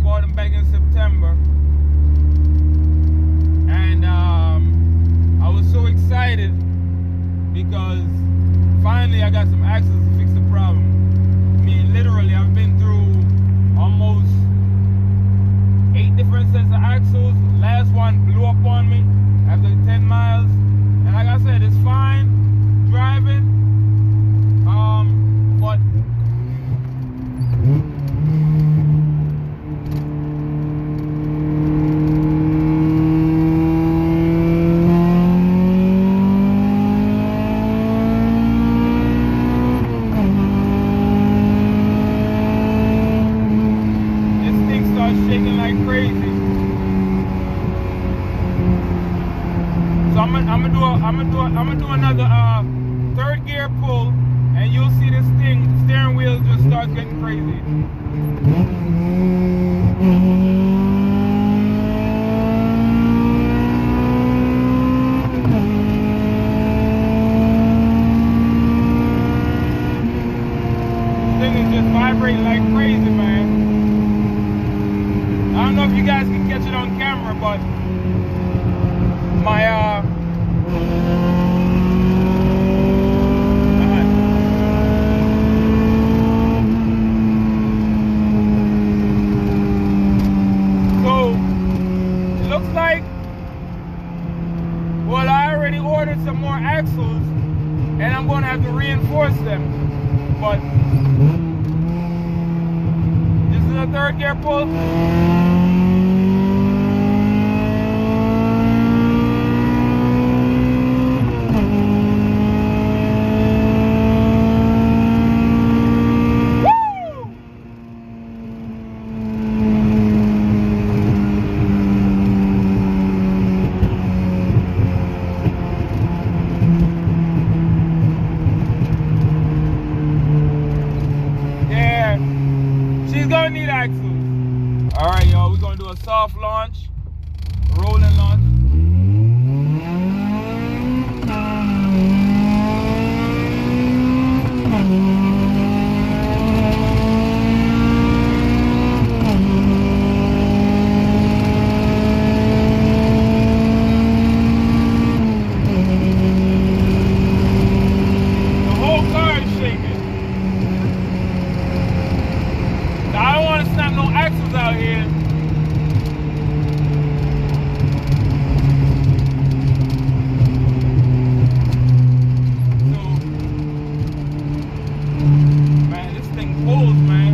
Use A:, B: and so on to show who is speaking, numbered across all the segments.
A: bought them back in September. And I was so excited because finally I got some axles to fix the problem. I mean, literally, I've been through almost 8 different sets of axles. Last one blew up on me after 10 miles. And like I said, it's fine driving. But shaking like crazy. So I'm gonna do another 3rd gear pull, and you'll see this steering wheel just start getting crazy. This thing is just vibrating like crazy, man. I don't know if you guys can catch it on camera, but my so it looks like, well, I already ordered some more axles and I'm going to have to reinforce them, but this is a 3rd gear pull. She's gonna need axles. Alright, y'all, we're gonna do a soft launch, rolling launch. The whole car is shaking. I don't want to snap no axles out here. So, man, this thing pulls, man.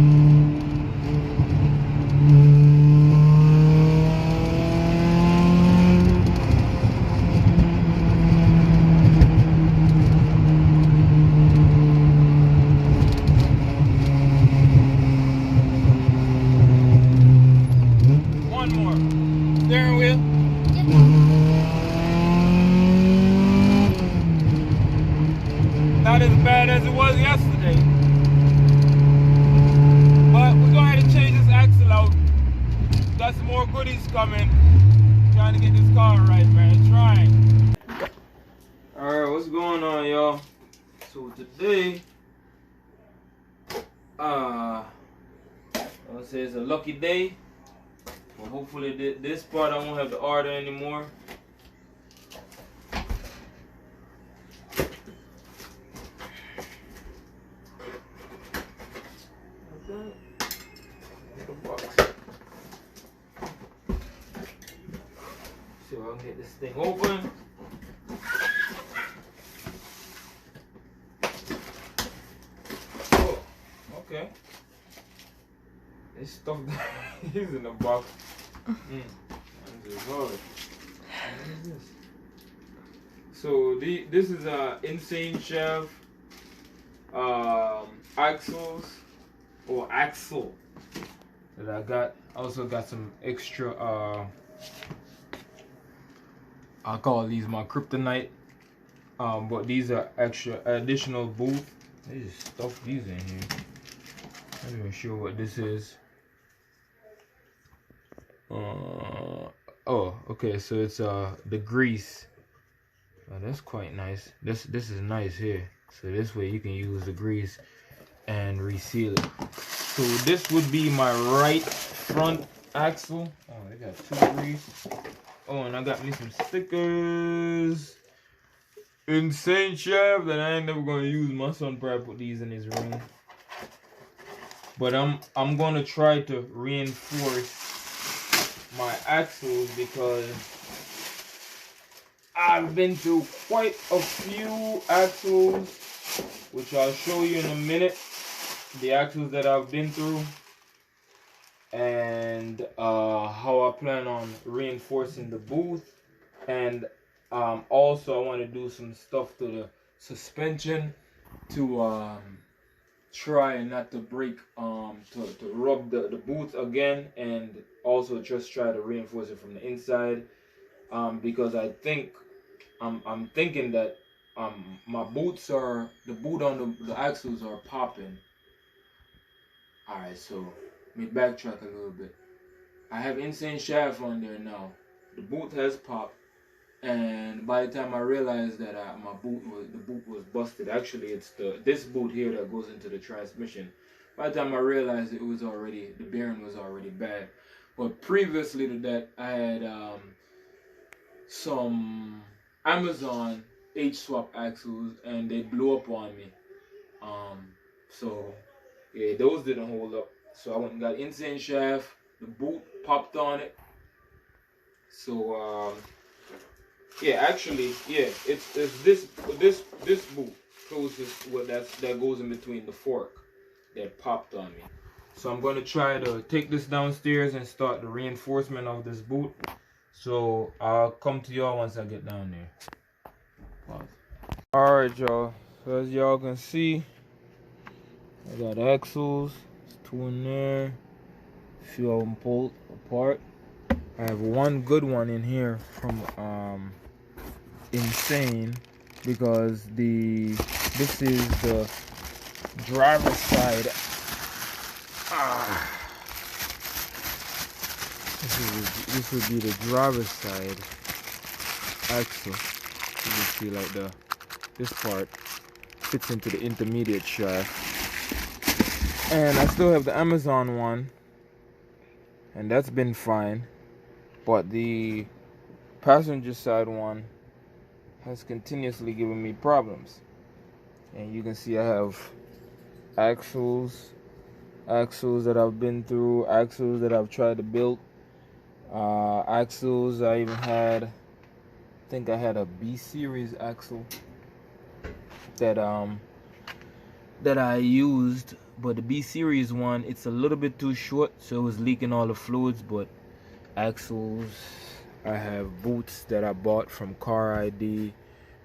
A: Steering wheel. Not as bad as it was yesterday. But we're going to have to change this axle out. Got some more goodies coming. Trying to get this car right, man. Trying. Alright, what's going on, y'all? So today, I would say it's a lucky day. Well, hopefully this part I won't have to order anymore. Okay. The box. See if I can get this thing open. Oh, okay. This stuff is in the box. So this is a insane Shaft axles or axle that I got. I also got some extra I call these my kryptonite, but these are extra additional booth. They just stuff these in here. I'm not even sure what this is. Oh, okay, so it's the grease. Oh, that's quite nice. This is nice here. So this way you can use the grease and reseal it. So this would be my right front axle. Oh, I got 2 grease. Oh, and I got me some stickers. Insane shaft that I ain't never gonna use. My son probably put these in his room. But I'm gonna try to reinforce my axles because I've been through quite a few axles, which I'll show you in a minute. The axles that I've been through and how I plan on reinforcing the booth. And also I want to do some stuff to the suspension to try not to break to rub the booth again, and also just try to reinforce it from the inside, because I think I'm thinking that my boots are the boot on the axles are popping. Alright, so let me backtrack a little bit. I have Insane Shaft on there now. The boot has popped, and by the time I realized that the boot was busted. Actually, it's this boot here that goes into the transmission. By the time I realized the bearing was already bad. But previously to that, I had some Amazon H-swap axles, and they blew up on me. So yeah, those didn't hold up. So I went and got Insane Shaft. The boot popped on it. So yeah, actually, yeah, it's this boot closest that goes in between the fork that popped on me. So I'm gonna try to take this downstairs and start the reinforcement of this boot. So I'll come to y'all once I get down there. Pause. Alright, y'all. So as y'all can see, I got axles. There's 2 in there. A few of them pulled apart. I have one good one in here from Insane, because this is the driver's side. This would be the driver's side axle. You can see like this part fits into the intermediate shaft. And I still have the Amazon one, and that's been fine. But the passenger side one has continuously given me problems. And you can see I have axles that I've been through, axles that I've tried to build, axles I even had. I think I had a B series axle that I used, but the B series one, it's a little bit too short, so it was leaking all the fluids. But axles, I have boots that I bought from Car ID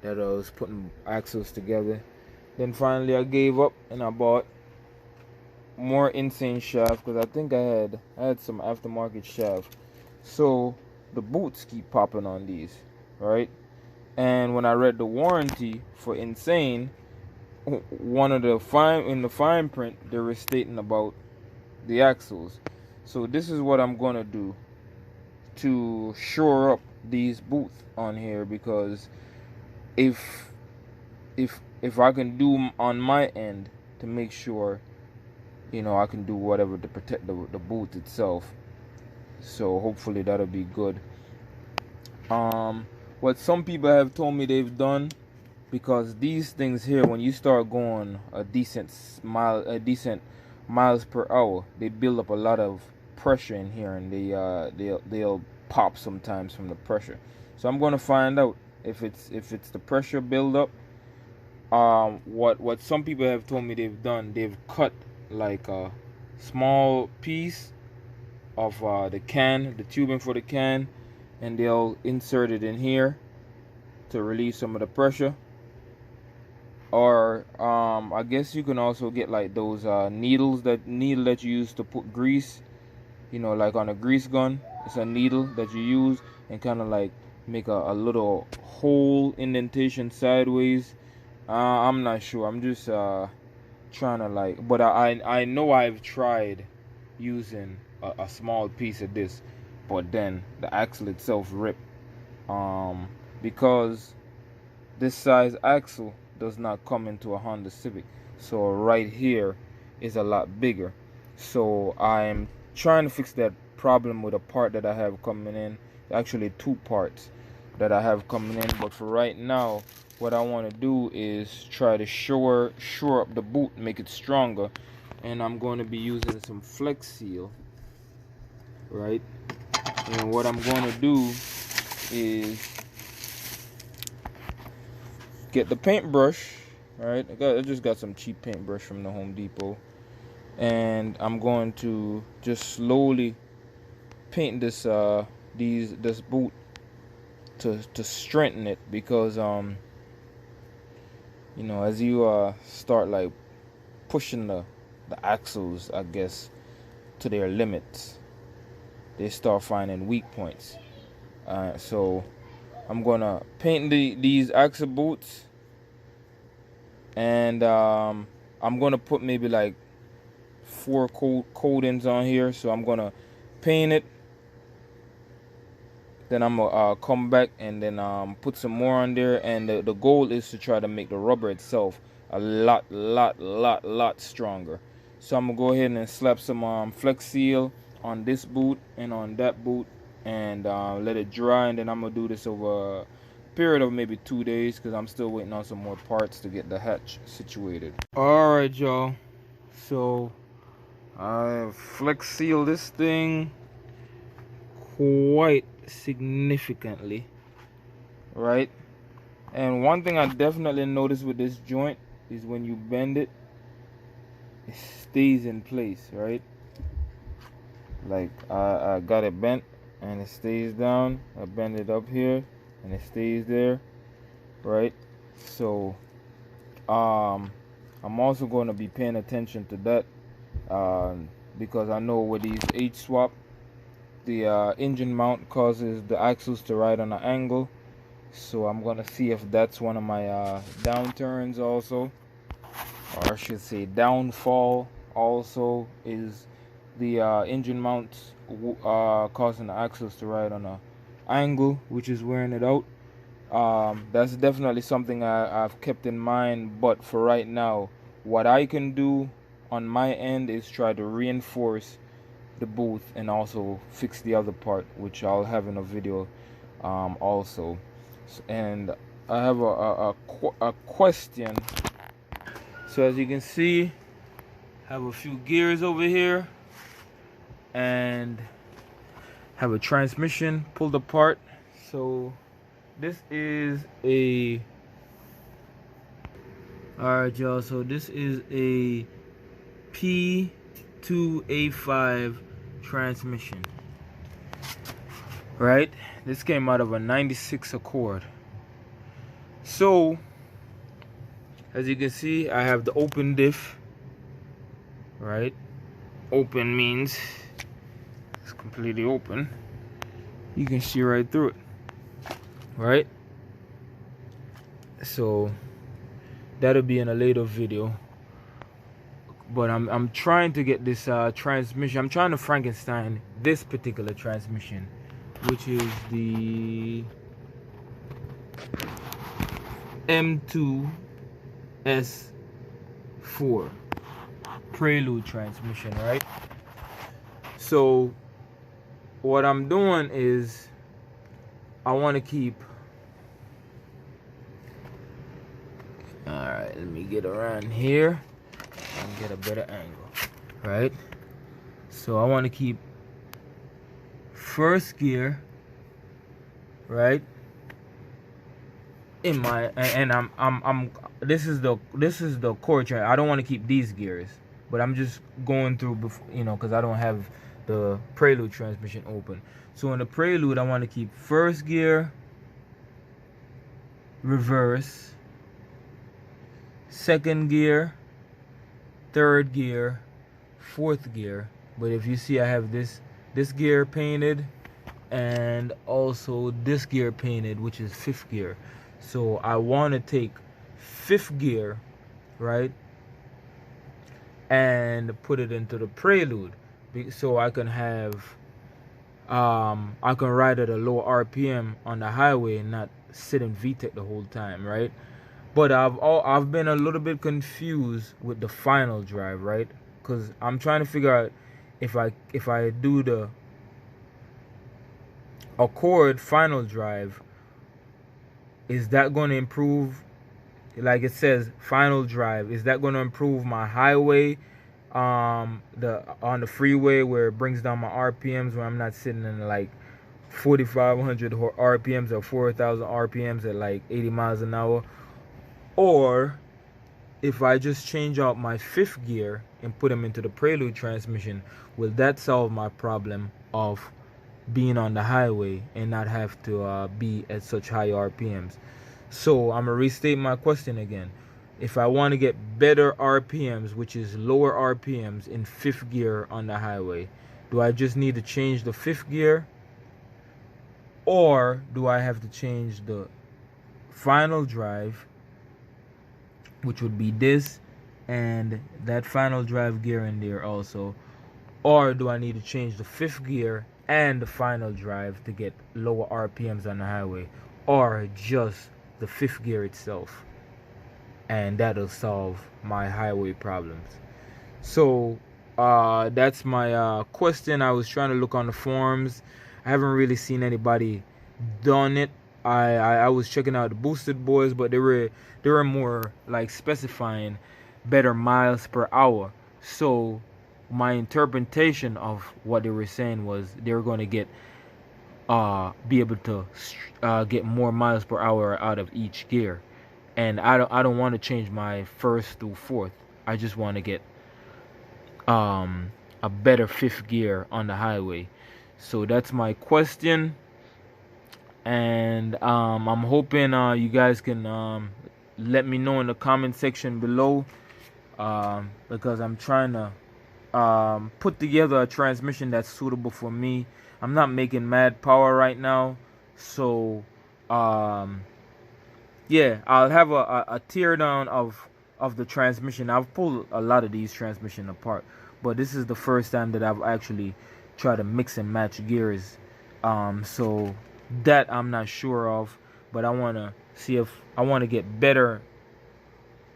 A: that I was putting axles together. Then finally I gave up and I bought more Insane Shaft, because I think I had some aftermarket shaft. So the boots keep popping on these, right? And when I read the warranty for Insane, one of the fine print, they were stating about the axles. So this is what I'm gonna do to shore up these boots on here, because if I can do on my end to make sure, I can do whatever to protect the boot itself. So hopefully that'll be good. What some people have told me they've done, because these things here, when you start going a decent miles per hour, they build up a lot of pressure in here, and they'll pop sometimes from the pressure. So I'm going to find out if it's the pressure buildup. What some people have told me they've done, they've cut like a small piece of the tubing for the can, and they'll insert it in here to release some of the pressure. Or I guess you can also get like those needle that you use to put grease, like on a grease gun. It's a needle that you use and kind of like make a little hole indentation sideways. I'm not sure. I'm just trying to but I know I've tried using a small piece of this, but then the axle itself ripped, because this size axle does not come into a Honda Civic. So right here is a lot bigger. So I'm trying to fix that
B: problem with a part that I have coming in. Actually 2 parts that I have coming in, but for right now what I want to do is try to shore up the boot, make it stronger, and I'm going to be using some Flex Seal, right? And what I'm going to do is get the paintbrush, right? I just got some cheap paintbrush from the Home Depot, and I'm going to just slowly paint this this boot to strengthen it, because you know, as you start like pushing the axles, I guess, to their limits, they start finding weak points. So I'm gonna paint these axle boots, and I'm gonna put maybe like 4 coatings on here. So I'm gonna paint it, then I'm gonna come back and then put some more on there, and the goal is to try to make the rubber itself a lot stronger. So I'm gonna go ahead and slap some Flex Seal on this boot and on that boot, and let it dry, and then I'm gonna do this over a period of maybe 2 days, because I'm still waiting on some more parts to get the hatch situated. Alright, y'all, so I Flex Seal this thing quite significantly, right? And one thing I definitely noticed with this joint is when you bend it, it stays in place, right? Like I got it bent and it stays down. I bend it up here and it stays there, right? So I'm also going to be paying attention to that, because I know with these H-swap, the engine mount causes the axles to ride on an angle. So I'm gonna see if that's one of my downturns also, or I should say downfall also, is the engine mounts causing the axles to ride on an angle, which is wearing it out. That's definitely something I've kept in mind, but for right now, what I can do on my end is try to reinforce the booth and also fix the other part, which I'll have in a video also. And I have a question. So as you can see, I have a few gears over here and have a transmission pulled apart. So this is a, alright y'all, so this is a P2A5 transmission, right? This came out of a 96 Accord. So as you can see, I have the open diff, right? Open means it's completely open. You can see right through it, right? So that'll be in a later video. But I'm trying to get this transmission. I'm trying to Frankenstein this particular transmission, which is the M2S4 prelude transmission, right? So what I'm doing is I want to keep, alright, let me get around here and get a better angle, right? So I want to keep first gear, right, in my, and I'm this is the core train. I don't want to keep these gears, but I'm just going through before, you know, because I don't have the prelude transmission open. So in the prelude, I want to keep first gear, reverse, second gear, third gear, fourth gear. But if you see, I have this gear painted and also this gear painted, which is fifth gear. So I want to take fifth gear, right, and put it into the prelude, so I can have I can ride at a low RPM on the highway and not sit in VTEC the whole time, right? But I've been a little bit confused with the final drive, right? Because I'm trying to figure out if I do the Accord final drive, is that going to improve? Like it says, final drive, is that going to improve my highway, the on the freeway, where it brings down my RPMs, where I'm not sitting in like 4,500 RPMs or 4,000 RPMs at like 80 miles an hour? Or if I just change out my fifth gear and put them into the prelude transmission, will that solve my problem of being on the highway and not have to be at such high RPMs? So I'm gonna restate my question again. If I want to get better RPMs, which is lower RPMs in fifth gear on the highway, do I just need to change the fifth gear, or do I have to change the final drive, which would be this and that final drive gear in there also? Or do I need to change the fifth gear and the final drive to get lower RPMs on the highway? Or just the fifth gear itself, and that'll solve my highway problems? So that's my question. I was trying to look on the forums. I haven't really seen anybody done it. I was checking out the boosted boys, but they were more like specifying better miles per hour. So my interpretation of what they were saying was they were going to get be able to get more miles per hour out of each gear. And I don't want to change my first through fourth. I just want to get a better fifth gear on the highway. So that's my question, and I'm hoping you guys can let me know in the comment section below, because I'm trying to put together a transmission that's suitable for me. I'm not making mad power right now, so yeah, I'll have a tear down of the transmission. I've pulled a lot of these transmission apart, but this is the first time that I've actually tried to mix and match gears. So that I'm not sure of, but I want to see if I want to get better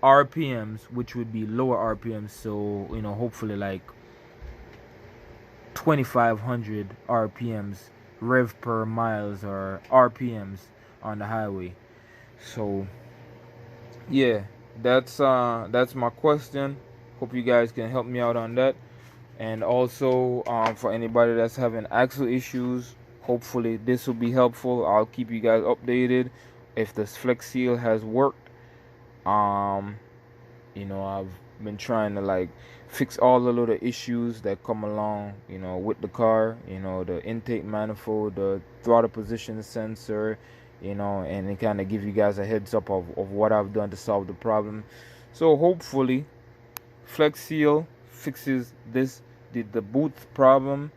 B: RPMs, which would be lower RPMs. So hopefully like 2,500 RPMs, rev per miles, or RPMs on the highway. So yeah, that's my question. Hope you guys can help me out on that. And also for anybody that's having axle issues, hopefully this will be helpful. I'll keep you guys updated if this flex seal has worked. I've been trying to like fix all the little issues that come along with the car, the intake manifold, the throttle position sensor, and it kind of give you guys a heads up of what I've done to solve the problem. So hopefully flex seal fixes the boot problem,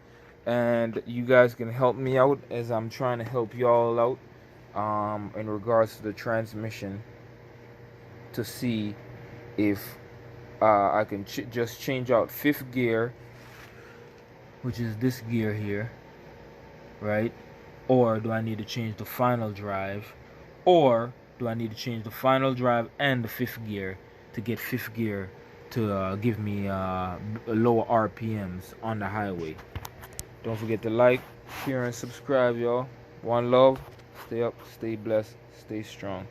B: and you guys can help me out as I'm trying to help y'all out in regards to the transmission, to see if I can just change out fifth gear, which is this gear here, right? Or do I need to change the final drive? Or do I need to change the final drive and the fifth gear to get fifth gear to give me lower RPMs on the highway? Don't forget to like, share, and subscribe, y'all. One love. Stay up, stay blessed, stay strong.